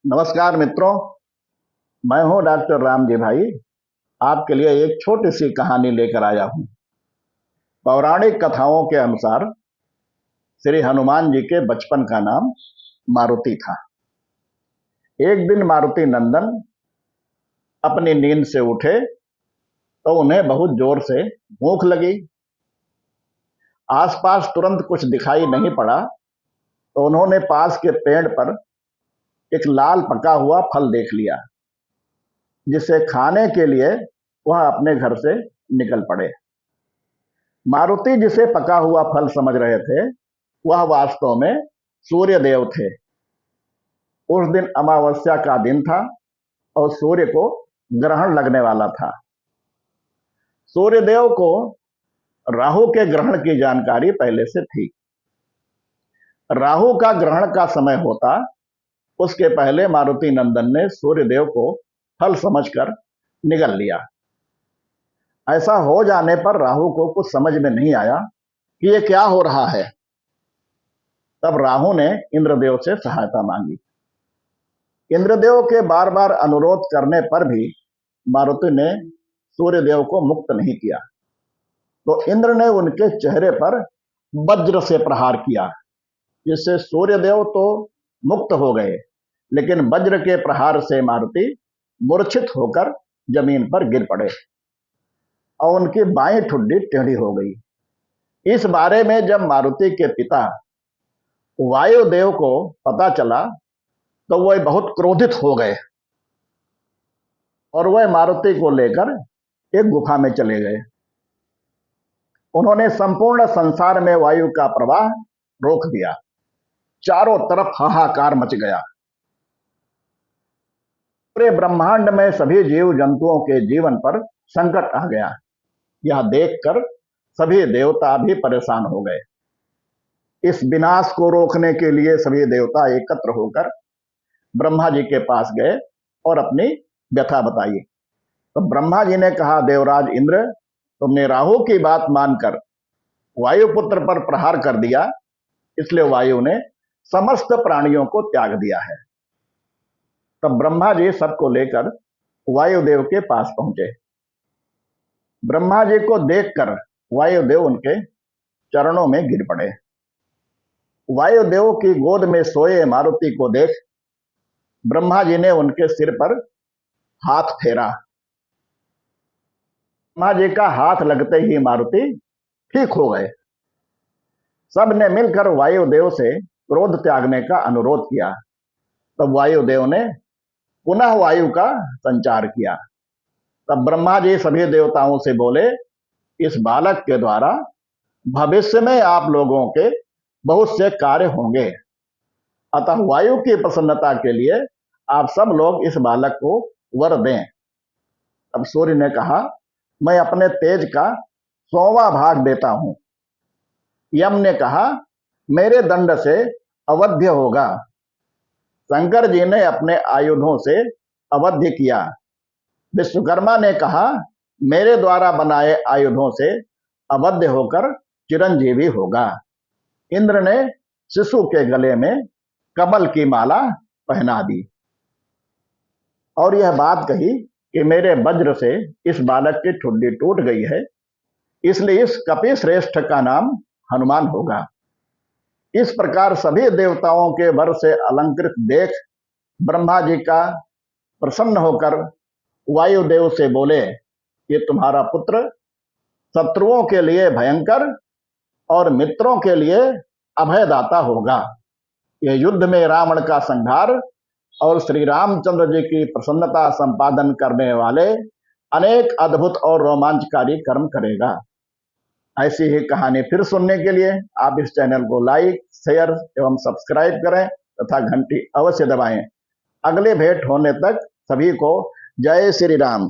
नमस्कार मित्रों। मैं हूं डॉक्टर राम जी भाई। आपके लिए एक छोटी सी कहानी लेकर आया हूं। पौराणिक कथाओं के अनुसार श्री हनुमान जी के बचपन का नाम मारुति था। एक दिन मारुति नंदन अपनी नींद से उठे तो उन्हें बहुत जोर से भूख लगी। आसपास तुरंत कुछ दिखाई नहीं पड़ा तो उन्होंने पास के पेड़ पर एक लाल पका हुआ फल देख लिया, जिसे खाने के लिए वह अपने घर से निकल पड़े। मारुति जिसे पका हुआ फल समझ रहे थे, वह वास्तव में सूर्य देव थे। उस दिन अमावस्या का दिन था और सूर्य को ग्रहण लगने वाला था। सूर्य देव को राहु के ग्रहण की जानकारी पहले से थी। राहु का ग्रहण का समय होता उसके पहले मारुति नंदन ने सूर्य देव को फल समझकर निगल लिया। ऐसा हो जाने पर राहु को कुछ समझ में नहीं आया कि ये क्या हो रहा है। तब राहु ने इंद्रदेव से सहायता मांगी। इंद्रदेव के बार बार अनुरोध करने पर भी मारुति ने सूर्यदेव को मुक्त नहीं किया, तो इंद्र ने उनके चेहरे पर वज्र से प्रहार किया, जिससे सूर्यदेव तो मुक्त हो गए, लेकिन वज्र के प्रहार से मारुति मूर्छित होकर जमीन पर गिर पड़े और उनकी बाईं ठुड्डी टेढ़ी हो गई। इस बारे में जब मारुति के पिता वायुदेव को पता चला तो वह बहुत क्रोधित हो गए और वह मारुति को लेकर एक गुफा में चले गए। उन्होंने संपूर्ण संसार में वायु का प्रवाह रोक दिया। चारों तरफ हाहाकार मच गया। पूरे ब्रह्मांड में सभी जीव जंतुओं के जीवन पर संकट आ गया। यह देखकर सभी देवता भी परेशान हो गए। इस विनाश को रोकने के लिए सभी देवता एकत्र होकर ब्रह्मा जी के पास गए और अपनी व्यथा बताई। तो ब्रह्मा जी ने कहा, देवराज इंद्र, तुमने राहु की बात मानकर वायुपुत्र पर प्रहार कर दिया, इसलिए वायु ने समस्त प्राणियों को त्याग दिया है। तब ब्रह्मा जी सबको लेकर वायुदेव के पास पहुंचे। ब्रह्मा जी को देखकर वायुदेव उनके चरणों में गिर पड़े। वायुदेव की गोद में सोए मारुति को देख ब्रह्मा जी ने उनके सिर पर हाथ फेरा। ब्रह्मा जी का हाथ लगते ही मारुति ठीक हो गए। सब ने मिलकर वायुदेव से क्रोध त्यागने का अनुरोध किया। तब वायुदेव ने पुनः वायु का संचार किया। तब ब्रह्मा जी सभी देवताओं से बोले, इस बालक के द्वारा भविष्य में आप लोगों के बहुत से कार्य होंगे, अतः वायु की प्रसन्नता के लिए आप सब लोग इस बालक को वर दें। अब सूर्य ने कहा, मैं अपने तेज का 100वां भाग देता हूं। यम ने कहा, मेरे दंड से अवध्य होगा। शंकर जी ने अपने आयुधों से अवध्य किया। विश्वकर्मा ने कहा, मेरे द्वारा बनाए आयुधों से अवध्य होकर चिरंजीवी होगा। इंद्र ने शिशु के गले में कमल की माला पहना दी और यह बात कही कि मेरे वज्र से इस बालक की ठुड्डी टूट गई है, इसलिए इस कपि श्रेष्ठ का नाम हनुमान होगा। इस प्रकार सभी देवताओं के वर से अलंकृत देख ब्रह्मा जी का प्रसन्न होकर वायुदेव से बोले, ये तुम्हारा पुत्र शत्रुओं के लिए भयंकर और मित्रों के लिए अभयदाता होगा। यह युद्ध में रावण का संहार और श्री रामचंद्र जी की प्रसन्नता संपादन करने वाले अनेक अद्भुत और रोमांचकारी कर्म करेगा। ऐसी ही कहानी फिर सुनने के लिए आप इस चैनल को लाइक, शेयर एवं सब्सक्राइब करें तथा घंटी अवश्य दबाएं। अगले भेंट होने तक सभी को जय श्री राम।